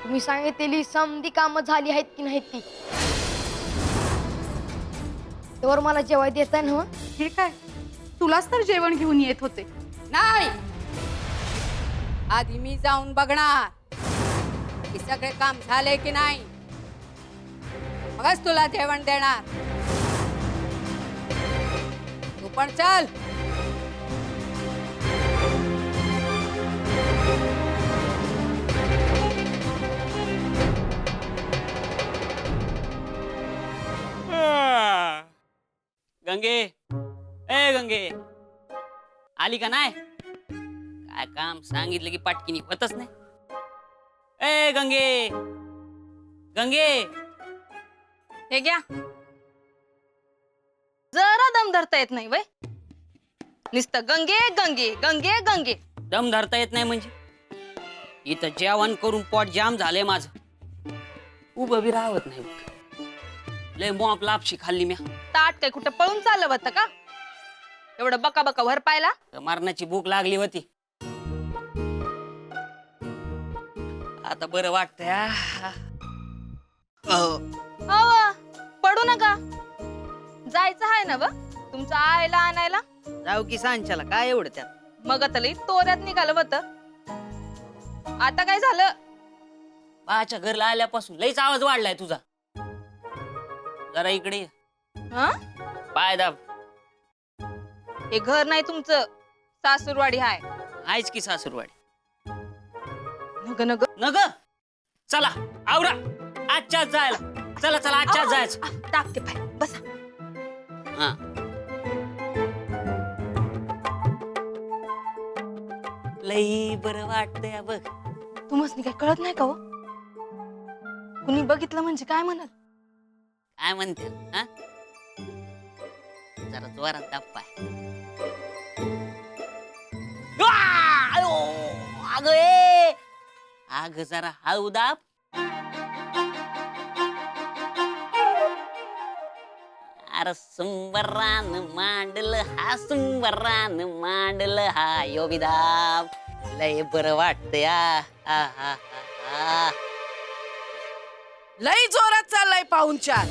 तुम्ही सांगितलेली समधी कामं झाली आहेत की नाहीत ती. त्यावर मला जेवाय देताय ना. हे काय, तुलाच तर जेवण घेऊन येत होते. नाही, आधी मी जाऊन बघणार की सगळे काम झाले की नाही, मगच तुला जेवण देणार. तू पण चल. गंगे, ए गंगे, आली का नाही? काय काम सांगितलं की पाटकीनी होतच नाही. ए गंगे, गंगे, हे घ्या. जरा दम धरता येत नाही वय. नुसतं गंगे गंगे गंगे गंगे. दम धरता येत नाही म्हणजे? इथं जेवण करून पोट जाम झालंय माझं. उभं बी राहत नाही. लय मॉप लापशी खाल्ली म्या. ताट काय कुठं पळून चाललं होतं का? एवढं बका बका भर पायला. तर मरणाची भूक लागली होती. आता बरं वाटतंय. अव पडू नका. जायचं आहे ना व तुमचं आईला आणायला. जाऊ की सांच्याला काय एवढं त्यात. मग आता लई तोऱ्यात निघालं होतं. आता काय झालं? बाच्या घरला आल्यापासून लईच आवाज वाढलाय तुझा. जरा इकडे ये. हं? पाय दाब. हे घर नाही तुमचं, सासूरवाडी हाय. आहेच की सासूरवाडी. नग नग नग चला आवरा, आजच्याच जायला. चला चला आजच्याच जायचं. टाकते पाय बसा. हा लई बरं वाटतंय बघ. तुम्हाला काही कळत नाही का हो? कुणी बघितलं म्हणजे काय म्हणाल? काय म्हणते हा? जरा जोरात दाब पाय. अग ए अग जरा हळू दाब. अरे सुंबरान मांडलं हा, सुंबरान मांडलं हा, यो बी दाब. लय बरं वाटतंय. लई जोरात चाललाय पाहुणचार.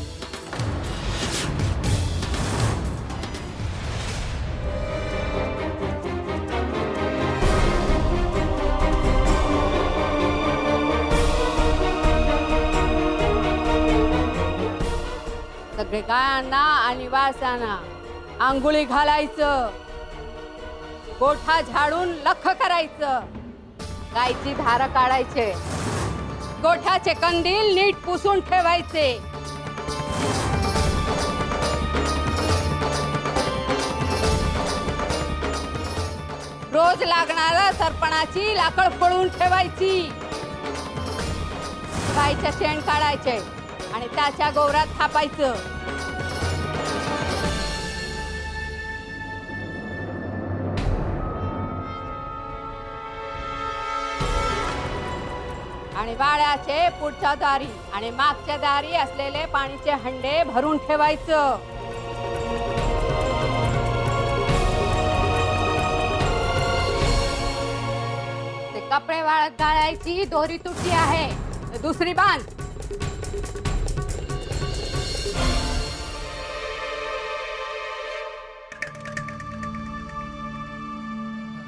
सगळे गायांना आणि वासांना आंघोळी घालायचं. गोठा झाडून लख करायचं. गायची धार काढायचे. गोठ्याचे कंदील नीट पुसून ठेवायचे. रोज लागणाऱ्या सरपणाची लाकड फोडून ठेवायची. गायच्या शेण काढायचे आणि त्याच्या गोवरात थापायचं. आणि वाड्याचे पुढच्या दारी आणि मागच्या दारी असलेले पाणीचे हंडे भरून ठेवायचं. ते कपडे वाळत घालायची दोरी तुटली आहे, तर दुसरी बांध.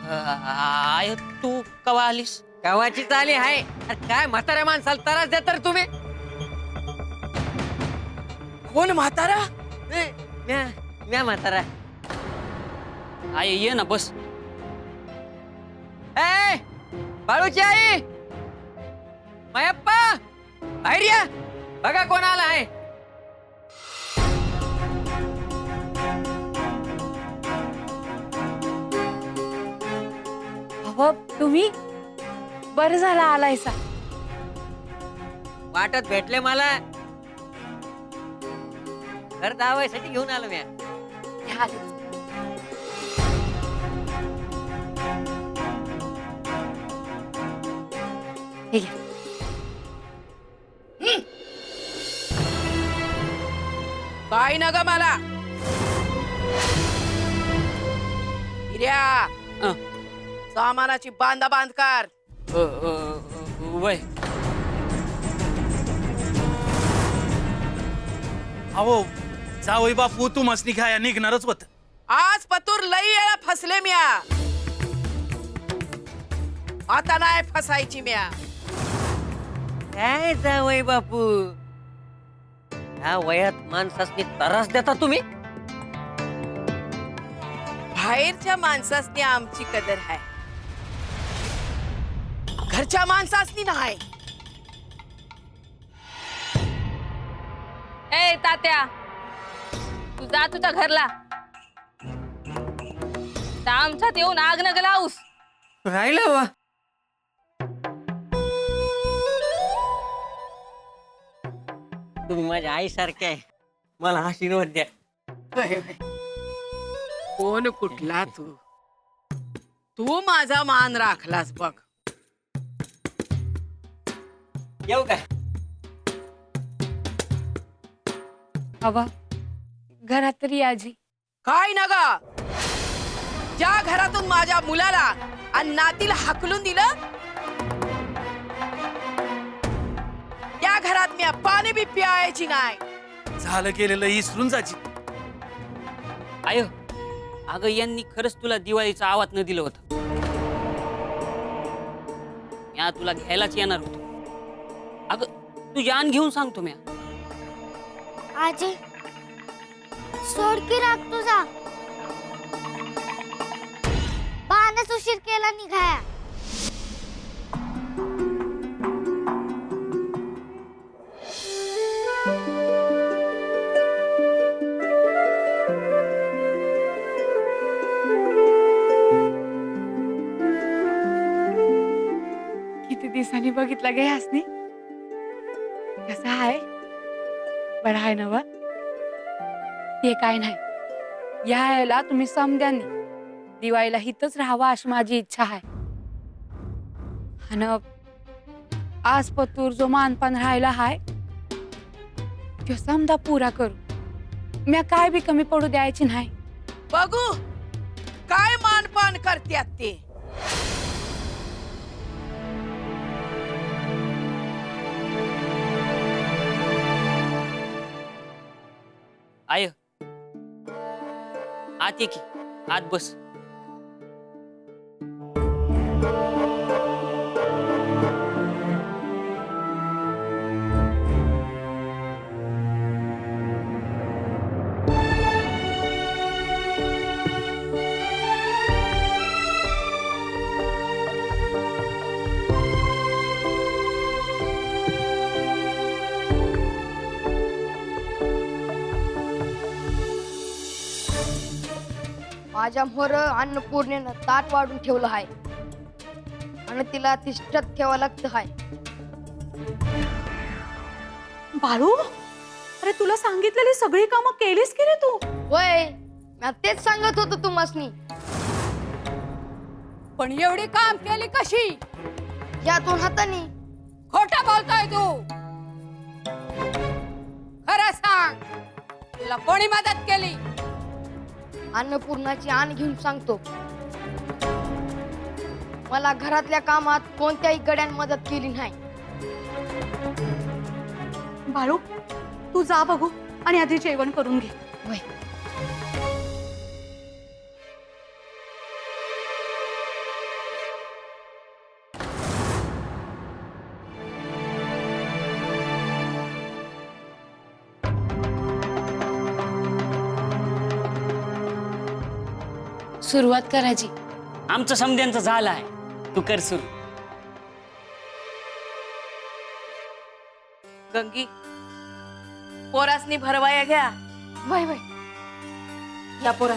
आय तू कवा आलीस? गावाची चाली आहे. अरे काय म्हाताऱ्या माणसाला त्रास देता रे तुम्ही? कोण म्हातारा? म्या म्हातारा. आय ये ना बस. ए बाळूची आई, मायप्पा बाहेर या. बघा कोण आला आहे. तुम्ही बरं झाला आलायसा. वाटत भेटले मला. घर दावायसाठी घेऊन आलो म्या. हे घ्या. काय ना ग मला हिऱ्या, सामानाची बांधा बांधकार. वय अहो जावई बापू तू मसनी खाया निघणारच होत. आज पतूर लई वेळा फसले म्या, आता नाही फसायची म्या. काय जावई बापू, ह्या वयात माणसासनी त्रास देता तुम्ही? बाहेरच्या माणसासनी आमची कदर आहे, घरच्या माणसासनी नाही. ए तात्या, तू जा तुझ्या घरला. त्या आमच्यात येऊन आग नग लावूस. राहिलं वा. तुम्ही माझ्या आई सारखे आहे, मला आशीर्वाद द्या. कोण कुठला तू, तू माझा मान राखलास बघ. येऊ काय? हवा घरात तरी आजी काय ना ग, ज्या घरातून माझ्या मुलाला आणि नातीला हाकलून दिलं त्या घरात मी पाणी बी प्यायची नाही. झालं गेलेलं इसरून जायची. आय अगं यांनी खरंच तुला दिवाळीचं आवाज न दिलं होतं. म्या तुला घ्यायलाच येणार होतो. अगं तू जान घेऊन सांगतो म्या. आजी सोड की राग तुझा, पाण्याच उशीर केला निघाया. किती दिवसांनी बघितलं गे हसनी, कसं आहे? बरं आहे ना व? ते काय नाही, यायला तुम्ही समद्यांनी दिवाळीला हितच राहावा अशी माझी इच्छा आहे. आणि आज पतूर जो मानपान राहिला हाय तो समजा पुरा करू. म्या काय बी कमी पडू द्यायची नाही. बघू काय मानपान करत्यात ते. आय आत ये की, आत बस. माझ्या मोर अन्नपूर्णेनं ताट वाढून ठेवलं आहे आणि तिला तिष्ठत ठेवा लागतं आहे. बाळू, अरे तुला सांगितलेली सगळी कामं केलीस की रे तू? वय मी तेच सांगत होतो तुम्हासनी. पण एवढी काम केली कशी? या दोन हातानी. खोटा बोलतोय तू. खरं सांग, तुला कोणी मदत केली? अन्नपूर्णाची आण घेऊन सांगतो. मला घरातल्या कामात कोणत्याही गड्यान मदत केली नाही. बाळू, तू जा बघू आणि आधी जेवण करून घे. वय सुरुवात करायची. आमचं समद्यांचं झालं आहे, तू कर सुरू. गंगी, पोरासनी भरवाया घ्या. वय वय या पोरा.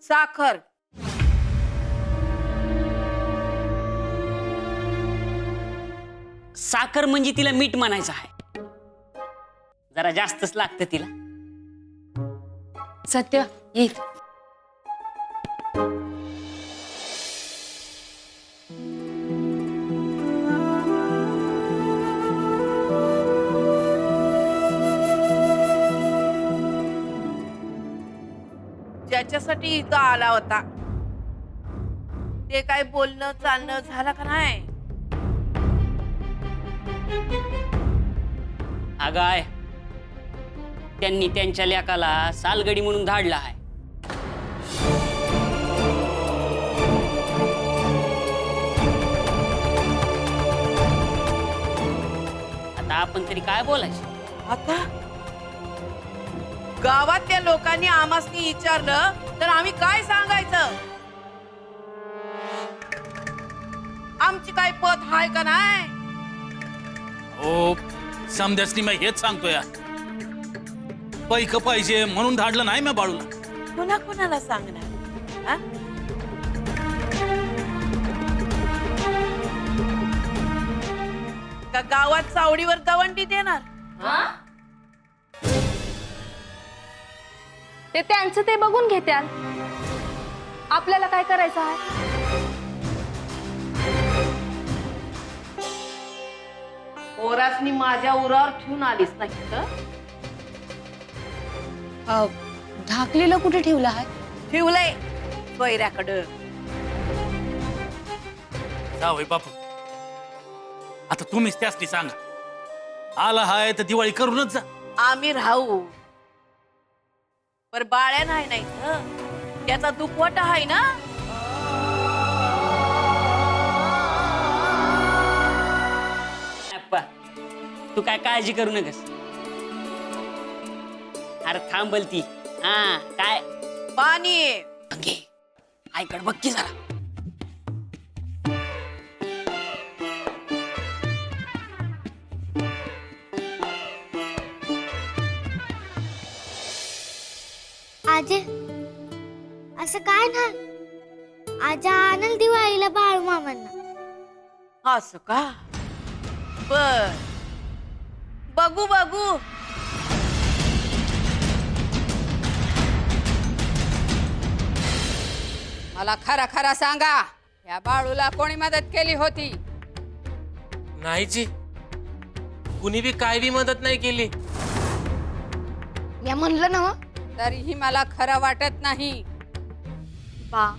साखर. साखर म्हणजे तिला मीठ म्हणायचं आहे. जरा जास्तच लागतं तिला. सत्य येईल. ज्याच्यासाठी इथं आला होता ते काय बोलणं चालणं झालं का नाही? अगाय त्यांनी त्यांच्या लेकाला सालगडी म्हणून धाडला आहे. आता आपण तरी काय बोलायचं? आता गावातल्या लोकांनी आमासनी विचारलं तर आम्ही काय सांगायचं? आमची काय पत हाय का नाही? हो समद्यासनी मी हेच सांगतोय पैक पाहिजे म्हणून धाडलं नाही मी बाळूला. कोणा कोणाला सांगणार हा? का गावात चावडीवर दवंडी देणार? ते त्यांचं ते बघून घेत्याल. आपल्याला काय करायचं आहे? पोरासनी माझ्या उरावर ठेवून आलीस नाही तर ढाकलेलं कुठे ठेवलं आहे? ठेवलंय बैऱ्याकडं. जावई बापू आता तुम्हीच त्यासनी सांगा. आला हाय तर दिवाळी करूनच जा. आम्ही राहू पर बाळ्या नाही त्याचा दुखवटा आहे ना. अप्पा तू काय काळजी करू नकस. अरे थांबल ती. हा काय पाणी अंगे आईकडे बघ की जरा. आजे असं काय नाही. आजा आणल दिवाळीला बाळू मामांना. असं का? बर बघू बघू. मला खरा खरा सांगा, या बाळूला कोणी मदत केली होती? नाही जी, कुणी बी काय बी मदत नाही केली. मी म्हणलं ना तरीही मला खरं वाटत नाही. बा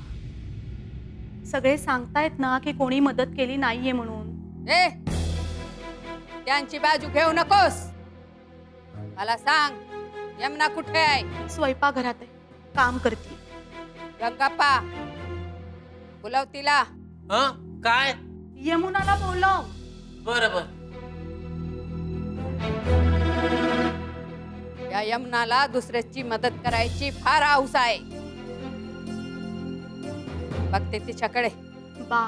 सगळे सांगतायत ना की कोणी मदत केली नाहीये म्हणून. ए त्यांची बाजू घेऊ नकोस. मला सांग यमुना कुठे आहे? स्वयंपाकघरात आहे, काम करते. गंगाप्पा बोलव तिला. काय? यमुनाला बोलव. बरोबर. या यमुनाला दुसऱ्याची मदत करायची फार हौस आहे. बघते तिच्याकडे. बा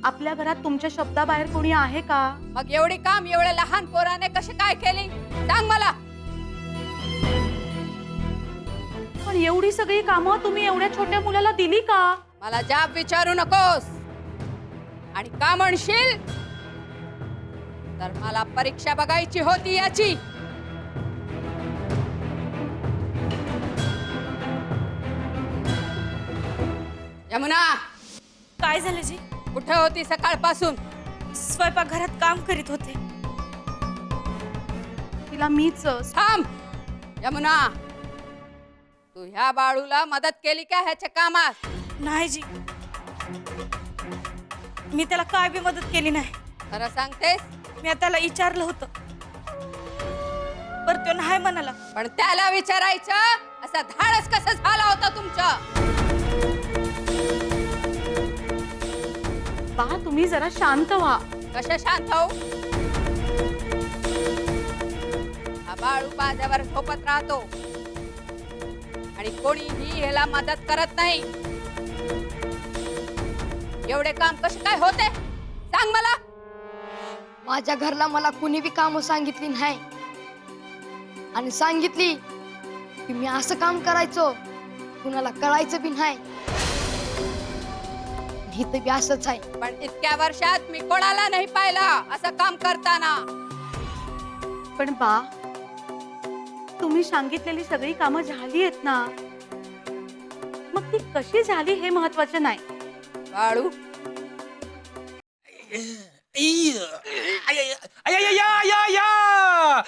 आपल्या घरात तुमच्या शब्दाबाहेर कोणी आहे का? मग एवढी काम एवढ्या लहान पोराने कशी काय केली सांग मला. पण एवढी सगळी कामं तुम्ही एवढ्या छोट्या मुलाला दिली का? मला जाब विचारू नकोस. आणि का म्हणशील तर मला परीक्षा बघायची होती याची. यमुना काय झालं जी? कुठे होती सकाळपासून? स्वयंपाकघरात काम करीत होते. तिला मीच थांब. यमुना तू ह्या बाळूला मदत केली का ह्याच्या कामात? नाही जी, मी त्याला काय बी मदत केली नाही. खरं सांगतेस? मी त्याला विचारलं होतं पर तो नाही म्हणाला. पण त्याला विचारायचं असं धाडस कसं झाला होता तुमचं? बा तुम्ही जरा शांत व्हा. कशा शांत हो? हा बाळू माझ्यावर झोपत राहतो आणि कोणीही ह्याला मदत करत नाही. एवढे काम कसे काय होते सांग मला. माझ्या घरला मला कुणी बी काम सांगितली नाही आणि सांगितली की मी असं काम करायचो कुणाला कळायचं बी नाही. इथं बी असंच आहे. पण इतक्या वर्षात मी कोणाला नाही पाहिला असं काम करताना. पण बा तुम्ही सांगितलेली सगळी कामं झाली आहेत ना. मग ती कशी झाली हे महत्वाचं नाही. बाळू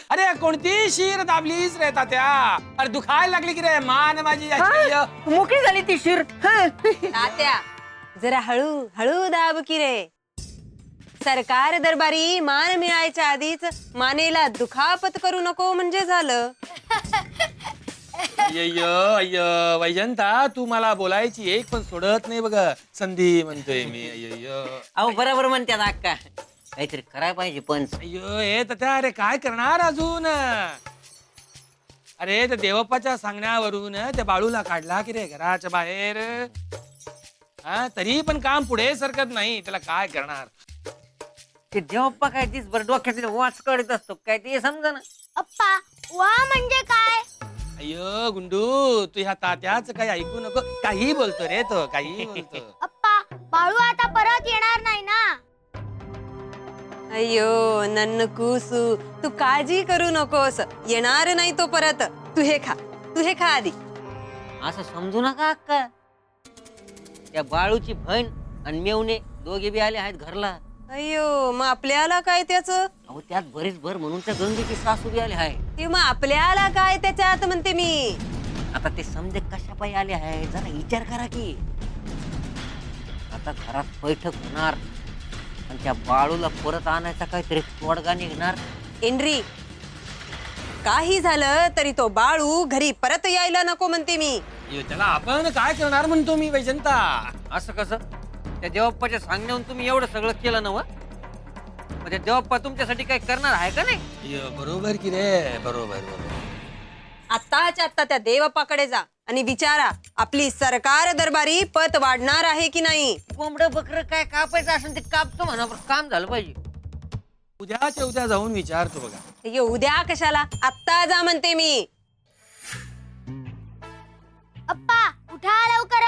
अरे कोणती शीर दाबलीस रे तात्या? अरे दुखायला लागली की रे मान माझी अय्य. मोकळी झाली ती शिर. तात्या जरा हळू हळू दाब की रे. सरकार दरबारी मान मिळायच्या आधीच मानेला दुखापत करू नको म्हणजे झालं. अय्य वैजंता, तू मला बोलायची एक पण सोडत नाही बघ. संधी म्हणतोय मी. अय्य अहो बरोबर म्हणतात अक्का, काहीतरी करायला पाहिजे पण. अय्यो हे तात्या, अरे काय करणार अजून? अरे त्या देवप्पाच्या सांगण्यावरून त्या बाळूला काढला की रे घराच्या बाहेर. हा तरी पण काम पुढे सरकत नाही, त्याला काय करणार? ते देवप्पा काय दिसभर डोक्यात वाच काढत असतो काय ते समजा ना. अप्पा वा म्हणजे काय? अय्यो गुंडू, तू ह्या तात्याच काही ऐकू नको. काही बोलतो रे तो, काही बोलतो. अप्पा बाळू आता परत येणार नाही ना? अय्यो नन्न कुसू, तू काळजी करू नकोस. येणार नाही तो परत. तू हे खा आधी. असं समजू नका अक्का. त्या बाळूची बहीण आणि मेवणे दोघे बी आले आहेत घरला. अय्यो मग आपल्याला काय त्याच? अहो त्यात बरीच भर म्हणून त्या गंगेची सासू बी आली आहे. ते मग आपल्याला काय त्याच्यात म्हणते मी. आता ते समजे कशा पायी आले आहे जरा विचार करा की. आता घरात बैठक होणार आणि त्या बाळूला परत आणायचा काहीतरी तोडगा निघणार. एंड्री काही झालं तरी तो बाळू घरी परत यायला नको म्हणते मी. अय्यो, त्याला आपण काय करणार म्हणतो मी वैजंता. असं कसं? त्या देवप्पाच्या सांगण्याहून तुम्ही एवढं सगळं केलं ना व? म्हणजे देवप्पा तुमच्यासाठी काही करणार आहे का नाही? अय्यो, बरोबर की रे, बरोबर. आत्ताच्या आत्ता त्या देवप्पाकडे जा आणि विचारा आपली सरकार दरबारी पत वाढणार आहे की नाही. कोंबडं बकरं काय कापायचं असेल ते कापतो म्हणा, पण काम झालं पाहिजे. उद्याच्या उद्या जाऊन विचारतो बघा. हे उद्या कशाला, आत्ता जा म्हणते मी. अप्पा उठा लवकर.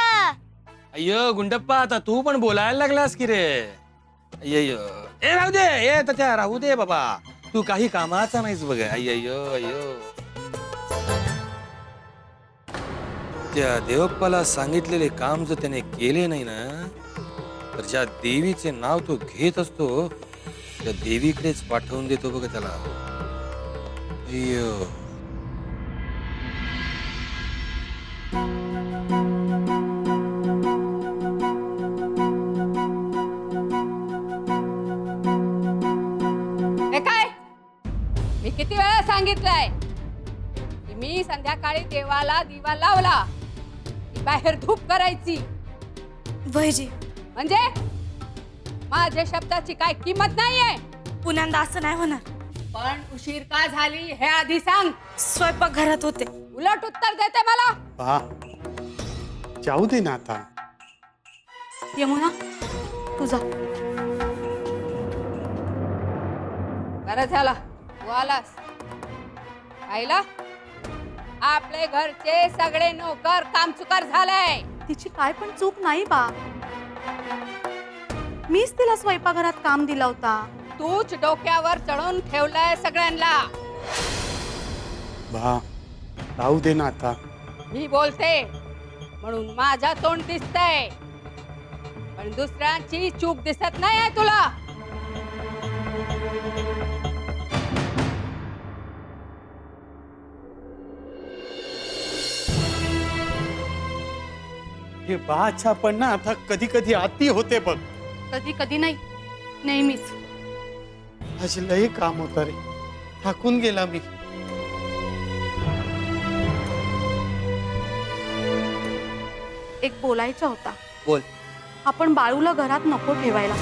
अय्यो गुंडप्पा, आता तू पण बोलायला लागलास की रे. अय्यो ए राहू दे, ए तात्या राहू दे बाबा, तू काही कामाचा नाहीस बघ. अय्यो त्या देवप्पाला सांगितलेले काम जर त्याने केले नाही ना, तर ज्या देवीचे नाव तो घेत असतो त्या देवीकडेच पाठवून देतो बघ त्याला. अय्यो हे काय? मी किती वेळा सांगितलंय की मी संध्याकाळी देवाला दिवा लावला की बाहेर धूप करायची. वैजी म्हणजे माझ्या शब्दाची काय किंमत नाहीये. पुण्यांदा असं नाही होणार. पण उशीर का झाली हे आधी सांग. स्वयंपाक घरात होते. उलट उत्तर देते मला. पहा, जाऊ दे ना आता. यमुना तुझा बरं झाला तू आलास. पाहिलं, आपले घरचे सगळे नोकर कामचुकार झाले. तिची काय पण चूक नाही बा. मीच तिला स्वयंपाकघरात काम दिला होता. तूच डोक्यावर चढून ठेवलंय सगळ्यांना. बा जाऊ दे ना आता. मी बोलते म्हणून माझ्या तोंड दिसतंय, पण दुसऱ्यांची चूक दिसत नाही आहे तुला. हे बाच्या पण ना आता कधी कधी अति होते बघ. कधी कधी नाही, नेहमीच. आज लय काम होतं रे, थकून गेला मी. एक बोलायचा होता. बोल. आपण बाळूला घरात नको ठेवायला.